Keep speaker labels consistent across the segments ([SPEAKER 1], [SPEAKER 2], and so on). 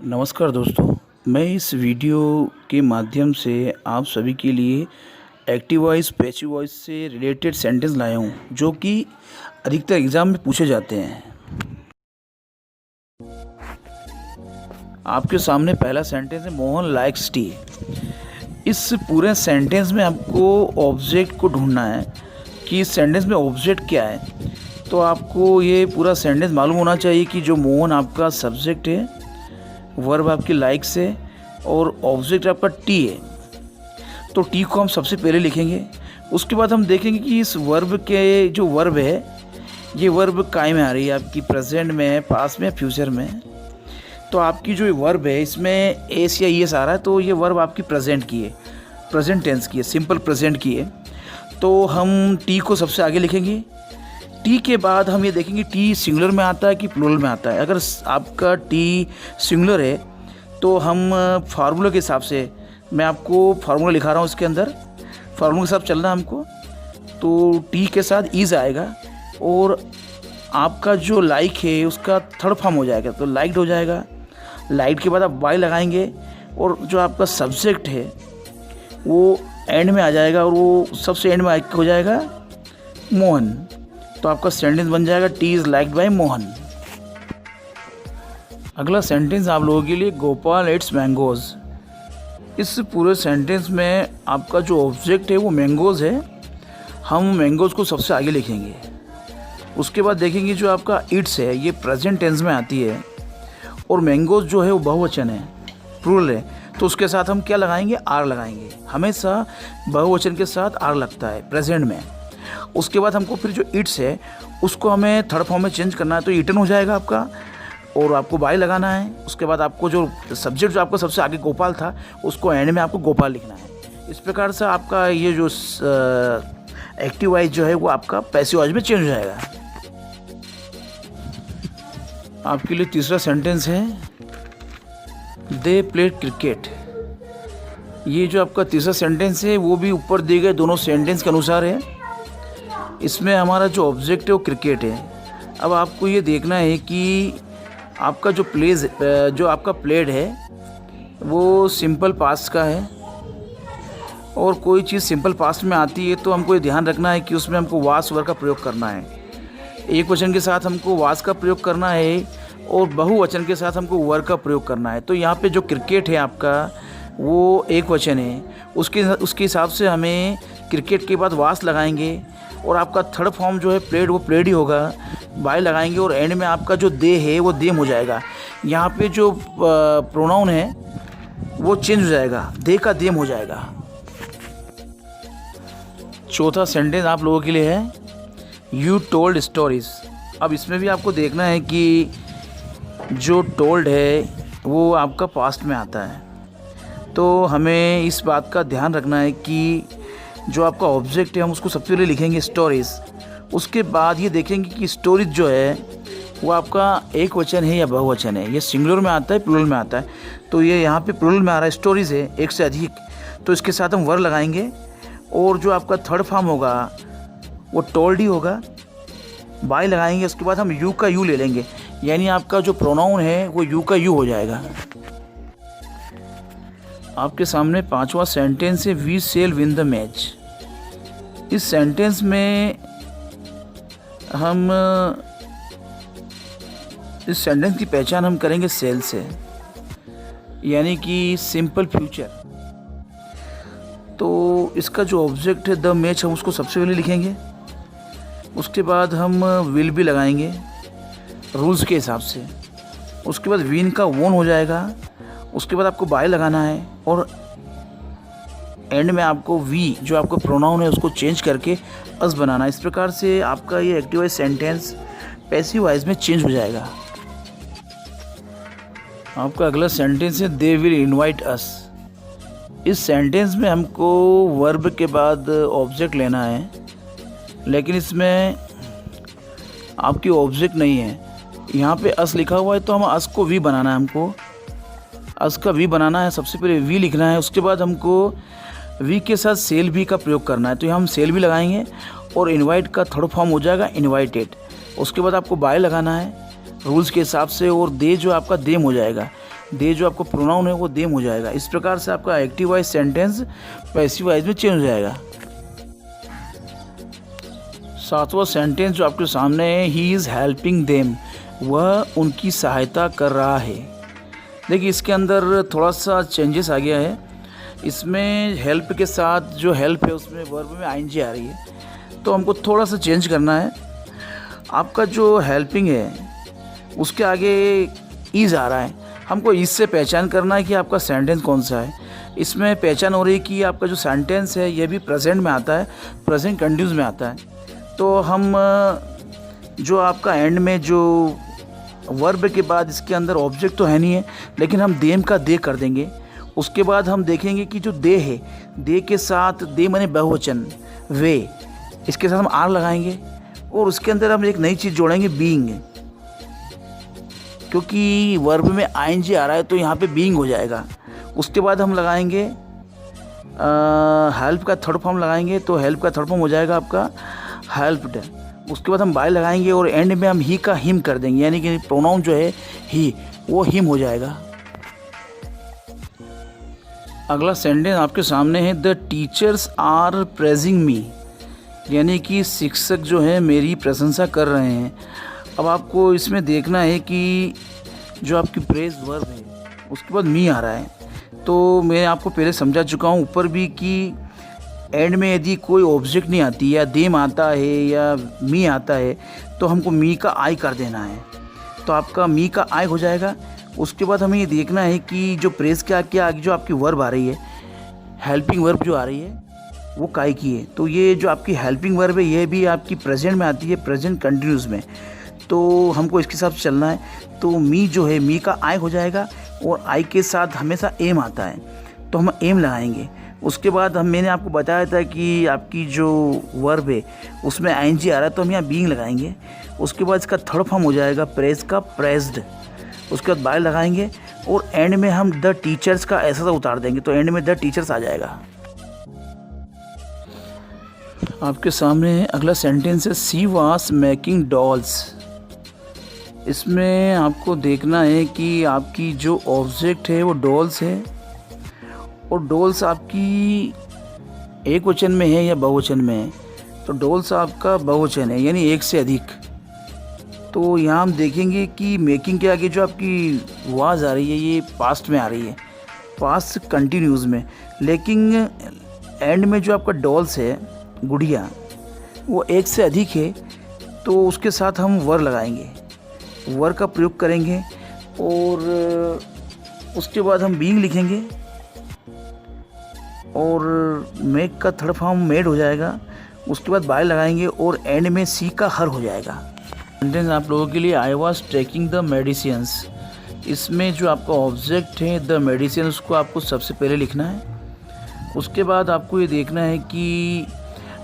[SPEAKER 1] नमस्कार दोस्तों, मैं इस वीडियो के माध्यम से आप सभी के लिए एक्टिव वॉइस पैसिव वॉइस से रिलेटेड सेंटेंस लाया हूँ जो कि अधिकतर एग्ज़ाम में पूछे जाते हैं। आपके सामने पहला सेंटेंस है, मोहन लाइक्स टी। इस पूरे सेंटेंस में आपको ऑब्जेक्ट को ढूंढना है कि इस सेंटेंस में ऑब्जेक्ट क्या है। तो आपको ये पूरा सेंटेंस मालूम होना चाहिए कि जो मोहन आपका सब्जेक्ट है, वर्ब आपकी लाइक्स है और ऑब्जेक्ट आपका टी है। तो टी को हम सबसे पहले लिखेंगे। उसके बाद हम देखेंगे कि इस वर्ब के जो वर्ब है, ये वर्ब काय में आ रही है, आपकी प्रेजेंट में है, पास्ट में, फ्यूचर में। तो आपकी जो वर्ब है इसमें एस या ईएस आ रहा है, तो ये वर्ब आपकी प्रेजेंट की है, प्रेजेंट टेंस की है, सिंपल प्रेजेंट की है। तो हम टी को सबसे आगे लिखेंगे। टी के बाद हम ये देखेंगे टी सिंगुलर में आता है कि प्लूरल में आता है। अगर आपका टी सिंगुलर है तो हम फार्मूला के हिसाब से, मैं आपको फार्मूला लिखा रहा हूँ, इसके अंदर फार्मूला के साथ चलना है हमको। तो टी के साथ इज़ आएगा और आपका जो लाइक है उसका थर्ड फॉर्म हो जाएगा, तो लाइक्ड हो जाएगा। लाइक के बाद आप वाई लगाएंगे और जो आपका सब्जेक्ट है वो एंड में आ जाएगा और वो सबसे एंड में हो जाएगा मोहन। तो आपका सेंटेंस बन जाएगा T is liked by Mohan. अगला सेंटेंस आप लोगों के लिए, गोपाल एट्स मैंगोज़। इस पूरे सेंटेंस में आपका जो ऑब्जेक्ट है वो मैंगोज़ है। हम मैंगोज़ को सबसे आगे लिखेंगे। उसके बाद देखेंगे जो आपका इट्स है ये प्रेजेंट टेंस में आती है और मैंगोज़ जो है वो बहुवचन है, प्लूरल है। तो उसके साथ हम क्या लगाएंगे, आर लगाएंगे। हमेशा बहुवचन के साथ आर लगता है प्रेजेंट में। उसके बाद हमको फिर जो इट्स है उसको हमें थर्ड फॉर्म में चेंज करना है, तो इटन हो जाएगा आपका और आपको बाय लगाना है। उसके बाद आपको जो सब्जेक्ट जो आपका सबसे आगे गोपाल था उसको एंड में आपको गोपाल लिखना है। इस प्रकार से आपका ये जो एक्टिव वॉइस जो है वो आपका पैसिव वॉइस में चेंज हो जाएगा। आपके लिए तीसरा सेंटेंस है, दे प्लेड क्रिकेट। ये जो आपका तीसरा सेंटेंस है वो भी ऊपर दिए गए दोनों सेंटेंस के अनुसार है। इसमें हमारा जो ऑब्जेक्ट है वो क्रिकेट है। अब आपको ये देखना है कि आपका जो आपका प्लेड है वो सिंपल पास्ट का है और कोई चीज़ सिंपल पास्ट में आती है तो हमको ये ध्यान रखना है कि उसमें हमको वास वर्ब का प्रयोग करना है। एक वचन के साथ हमको वास का प्रयोग करना है और बहुवचन के साथ हमको वर्ब का प्रयोग करना है। तो यहाँ पे जो क्रिकेट है आपका वो एक वचन है, उसके हिसाब से हमें क्रिकेट के बाद वास लगाएंगे और आपका थर्ड फॉर्म जो है प्लेड, वो प्लेड ही होगा। बाय लगाएंगे और एंड में आपका जो दे है वो देम हो जाएगा। यहाँ पे जो प्रोनाउन है वो चेंज हो जाएगा, दे का देम हो जाएगा। चौथा सेंटेंस आप लोगों के लिए है, यू टोल्ड स्टोरीज। अब इसमें भी आपको देखना है कि जो टोल्ड है वो आपका पास्ट में आता है। तो हमें इस बात का ध्यान रखना है कि जो आपका ऑब्जेक्ट है हम उसको सबसे पहले लिखेंगे स्टोरीज़। उसके बाद ये देखेंगे कि स्टोरीज जो है वो आपका एक वचन है या बहुवचन है, ये सिंगुलर में आता है, प्लूरल में आता है। तो ये यहाँ पे प्लूरल में आ रहा है, स्टोरीज है एक से अधिक, तो इसके साथ हम वर्ब लगाएंगे और जो आपका थर्ड फॉर्म होगा वो टोल्ड ही होगा। बाय लगाएंगे, उसके बाद हम यू का यू ले लेंगे, यानी आपका जो प्रोनाउन है वो यू का यू हो जाएगा। आपके सामने पांचवा सेंटेंस है, we shall win the match. इस सेंटेंस में हम इस सेंटेंस की पहचान हम करेंगे सेल से, यानी कि सिंपल फ्यूचर। तो इसका जो ऑब्जेक्ट है द मैच, हम उसको सबसे पहले लिखेंगे। उसके बाद हम विल भी लगाएंगे रूल्स के हिसाब से। उसके बाद विन का वोन हो जाएगा। उसके बाद आपको बाय लगाना है और एंड में आपको वी जो आपका प्रोनाउन है उसको चेंज करके अस बनाना है। इस प्रकार से आपका ये active voice sentence passive voice में चेंज हो जाएगा। आपका अगला सेंटेंस है, दे विल इनवाइट अस। इस सेंटेंस में हमको वर्ब के बाद ऑब्जेक्ट लेना है, लेकिन इसमें आपकी ऑब्जेक्ट नहीं है। यहाँ पे अस लिखा हुआ है तो हम अस को वी बनाना है। हमको अस का वी बनाना है, सबसे पहले वी लिखना है। उसके बाद हमको वी के साथ सेल भी का प्रयोग करना है, तो हम सेल भी लगाएंगे और इनवाइट का थर्ड फॉर्म हो जाएगा इनवाइटेड। उसके बाद आपको बाय लगाना है रूल्स के हिसाब से और दे जो आपका देम हो जाएगा। दे जो आपका प्रोनाउन है वो देम हो जाएगा। इस प्रकार से आपका active voice sentence passive voice में चेंज हो जाएगा। सातवां सेंटेंस जो आपके सामने है, ही इज़ हेल्पिंग देम, वह उनकी सहायता कर रहा है। देखिए इसके अंदर थोड़ा सा चेंजेस आ गया है। इसमें हेल्प के साथ जो हेल्प है उसमें वर्ब में आईएनजी आ रही है, तो हमको थोड़ा सा चेंज करना है। आपका जो हेल्पिंग है उसके आगे इज़ आ रहा है, हमको इससे पहचान करना है कि आपका सेंटेंस कौन सा है। इसमें पहचान हो रही है कि आपका जो सेंटेंस है ये भी प्रेजेंट में आता है, प्रेजेंट कंटिन्यूस में आता है। तो हम जो आपका एंड में जो वर्ब के बाद इसके अंदर ऑब्जेक्ट तो है नहीं है, लेकिन हम देम का दे कर देंगे। उसके बाद हम देखेंगे कि जो दे है, दे के साथ दे माने बहुवचन, वे, इसके साथ हम आर लगाएंगे और उसके अंदर हम एक नई चीज़ जोड़ेंगे, बीइंग, क्योंकि वर्ब में आईएनजी आ रहा है तो यहाँ पे बीइंग हो जाएगा। उसके बाद हम लगाएंगे हेल्प का थर्ड फॉर्म लगाएंगे, तो हेल्प का थर्ड फॉर्म हो जाएगा आपका हेल्प्ड। उसके बाद हम बाय लगाएंगे और एंड में हम ही का हिम कर देंगे, यानी कि प्रोनाउन जो है ही, वो हिम हो जाएगा। अगला सेंटेंस आपके सामने है, द टीचर्स आर प्रेजिंग मी, यानी कि शिक्षक जो है मेरी प्रशंसा कर रहे हैं। अब आपको इसमें देखना है कि जो आपकी प्रेज वर्ब है उसके बाद मी आ रहा है, तो मैं आपको पहले समझा चुका हूँ ऊपर भी कि एंड में यदि कोई ऑब्जेक्ट नहीं आती या देम आता है या मी आता है तो हमको मी का आई कर देना है, तो आपका मी का आई हो जाएगा। उसके बाद हमें ये देखना है कि जो प्रेज के आगे जो आपकी वर्ब आ रही है, हेल्पिंग वर्ब जो आ रही है वो काय की है। तो ये जो आपकी हेल्पिंग वर्ब है ये भी आपकी प्रेजेंट में आती है, प्रेजेंट कंटिन्यूस में, तो हमको इसके हिसाब से चलना है। तो मी जो है मी का आई हो जाएगा और आई के साथ हमेशा एम आता है, तो हम एम लगाएंगे। उसके बाद मैंने आपको बताया था कि आपकी जो वर्ब है उसमें आईएनजी आ रहा है तो हम यहाँ बीइंग लगाएंगे। उसके बाद इसका थर्ड फॉर्म हो जाएगा प्रेज का प्रेज्ड। उसके बाद बाय लगाएंगे और एंड में हम द टीचर्स का ऐसा उतार देंगे, तो एंड में द टीचर्स आ जाएगा। आपके सामने अगला सेंटेंस है, सी वाज मेकिंग डॉल्स। इसमें आपको देखना है कि आपकी जो ऑब्जेक्ट है वो डॉल्स है, और डॉल्स आपकी एक वचन में है या बहुवचन में है। तो डॉल्स आपका बहुवचन है, यानी एक से अधिक। तो यहाँ हम देखेंगे कि मेकिंग के आगे जो आपकी वाज आ रही है ये पास्ट में आ रही है, पास्ट कंटिन्यूस में, लेकिन एंड में जो आपका डॉल्स है, गुड़िया, वो एक से अधिक है, तो उसके साथ हम वर लगाएंगे, वर का प्रयोग करेंगे और उसके बाद हम बीइंग लिखेंगे और मेक का थर्ड फॉर्म मेड हो जाएगा। उसके बाद बाय लगाएंगे और एंड में सी का हर हो जाएगा। सेंटेंस आप लोगों के लिए, I was taking the medicines. इसमें जो आपका ऑब्जेक्ट है द मेडिसिन, उसको आपको सबसे पहले लिखना है। उसके बाद आपको ये देखना है कि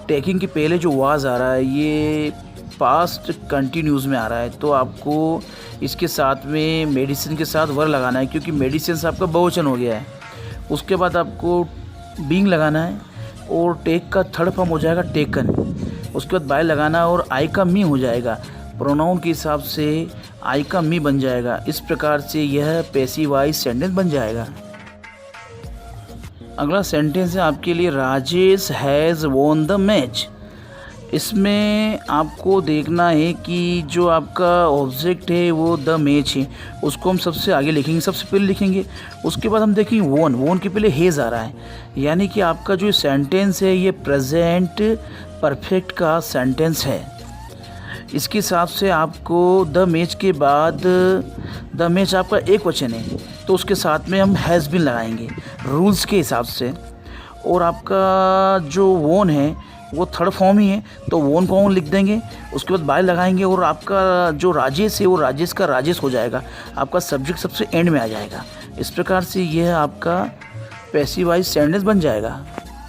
[SPEAKER 1] टेकिंग के पहले जो वाज आ रहा है ये पास्ट कंटिन्यूस में आ रहा है, तो आपको इसके साथ में मेडिसिन के साथ वर लगाना है, क्योंकि मेडिसिन आपका बहुवचन हो गया है। उसके बाद आपको बीइंग लगाना है और टेक का थर्ड फॉर्म हो जाएगा टेकन। उसके बाद बाय लगाना और आई का मी हो जाएगा, प्रोनाउन के हिसाब से आई का मी बन जाएगा। इस प्रकार से यह पैसिव वॉइस सेंटेंस बन जाएगा। अगला सेंटेंस है आपके लिए, Rajesh has won the match. इसमें आपको देखना है कि जो आपका ऑब्जेक्ट है वो द मैच है, उसको हम सबसे आगे लिखेंगे, सबसे पहले लिखेंगे। उसके बाद हम देखेंगे वॉन, वॉन के पहले हैज़ आ रहा है, यानी कि आपका जो सेंटेंस है ये प्रेजेंट परफेक्ट का सेंटेंस है। इसके हिसाब से आपको द मैच के बाद, द मैच आपका एक वचन है तो उसके साथ में हम हैज़ बीन लगाएंगे रूल्स के हिसाब से। और आपका जो वॉन है वो थर्ड फॉर्म ही है, तो वॉन को हम लिख देंगे। उसके बाद बाय लगाएंगे और आपका जो राजेश है वो राजेश का राजेश हो जाएगा, आपका सब्जेक्ट सबसे एंड में आ जाएगा। इस प्रकार से यह आपका पैसिव वॉइस सेंटेंस बन जाएगा।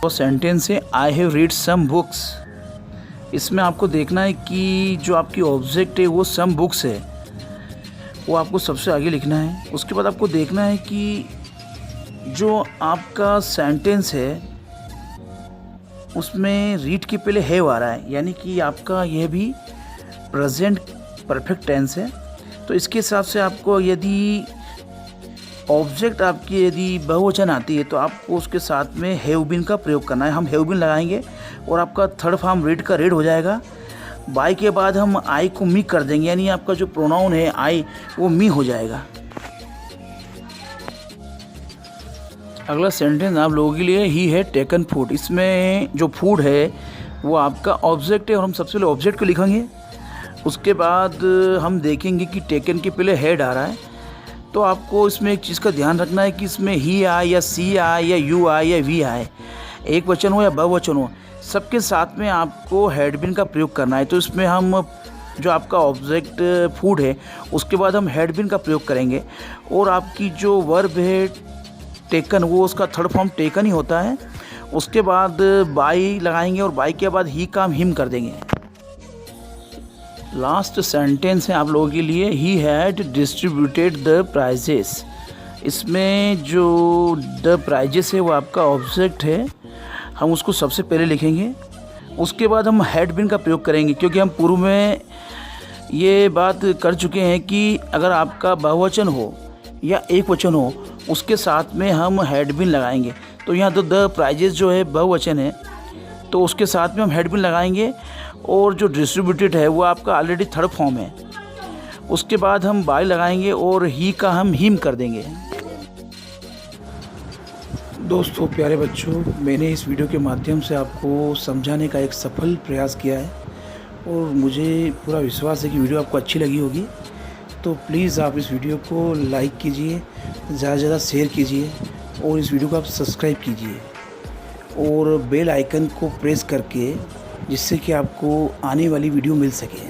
[SPEAKER 1] वो सेंटेंस है, I have read some books. इसमें आपको देखना है कि जो आपकी ऑब्जेक्ट है वो सम बुक्स है, वो आपको सबसे आगे लिखना है। उसके बाद आपको देखना है कि जो आपका सेंटेंस है उसमें रीड के पहले हैव आ रहा है, यानी कि आपका यह भी प्रेजेंट परफेक्ट टेंस है। तो इसके हिसाब से आपको यदि ऑब्जेक्ट आपकी यदि बहुवचन आती है तो आपको उसके साथ में हैव बीन का प्रयोग करना है। हम हैव बीन लगाएंगे और आपका थर्ड फॉर्म रेड का रेड हो जाएगा। बाय के बाद हम आई को मी कर देंगे, यानी आपका जो प्रोनाउन है आई वो मी हो जाएगा। अगला सेंटेंस आप लोगों के लिए ही है टेकन फूड। इसमें जो फूड है वो आपका ऑब्जेक्ट है और हम सबसे पहले ऑब्जेक्ट को लिखेंगे। उसके बाद हम देखेंगे कि टेकन के पहले हेड आ रहा है, तो आपको इसमें एक चीज़ का ध्यान रखना है कि इसमें ही आए या सी आए या यू आए या वी आए, एक वचन हो या बहुवचन हो, सबके साथ में आपको हेड बिन का प्रयोग करना है। तो इसमें हम जो आपका ऑब्जेक्ट फूड है उसके बाद हम हेड बिन का प्रयोग करेंगे और आपकी जो वर्ब है टेकन वो उसका थर्ड फॉर्म टेकन ही होता है। उसके बाद बाई लगाएंगे और बाई के बाद ही का हम हिम कर देंगे। लास्ट सेंटेंस है आप लोगों के लिए, he had distributed the prizes. इसमें जो द प्राइजेस है वो आपका ऑब्जेक्ट है, हम उसको सबसे पहले लिखेंगे। उसके बाद हम हैड बिन का प्रयोग करेंगे, क्योंकि हम पूर्व में ये बात कर चुके हैं कि अगर आपका बहुवचन हो या एक वचन हो उसके साथ में हम हैड बिन लगाएंगे। तो यहाँ तो द प्राइजेस जो है बहुवचन है तो उसके साथ में हम हेड बिन लगाएंगे और जो डिस्ट्रीब्यूटेड है वो आपका ऑलरेडी थर्ड फॉर्म है। उसके बाद हम बाय लगाएंगे और ही का हम हिम कर देंगे। दोस्तों प्यारे बच्चों, मैंने इस वीडियो के माध्यम से आपको समझाने का एक सफल प्रयास किया है और मुझे पूरा विश्वास है कि वीडियो आपको अच्छी लगी होगी। तो प्लीज़ आप इस वीडियो को लाइक कीजिए, ज़्यादा से ज़्यादा शेयर कीजिए और इस वीडियो को आप सब्सक्राइब कीजिए और बेल आइकन को प्रेस करके, जिससे कि आपको आने वाली वीडियो मिल सके।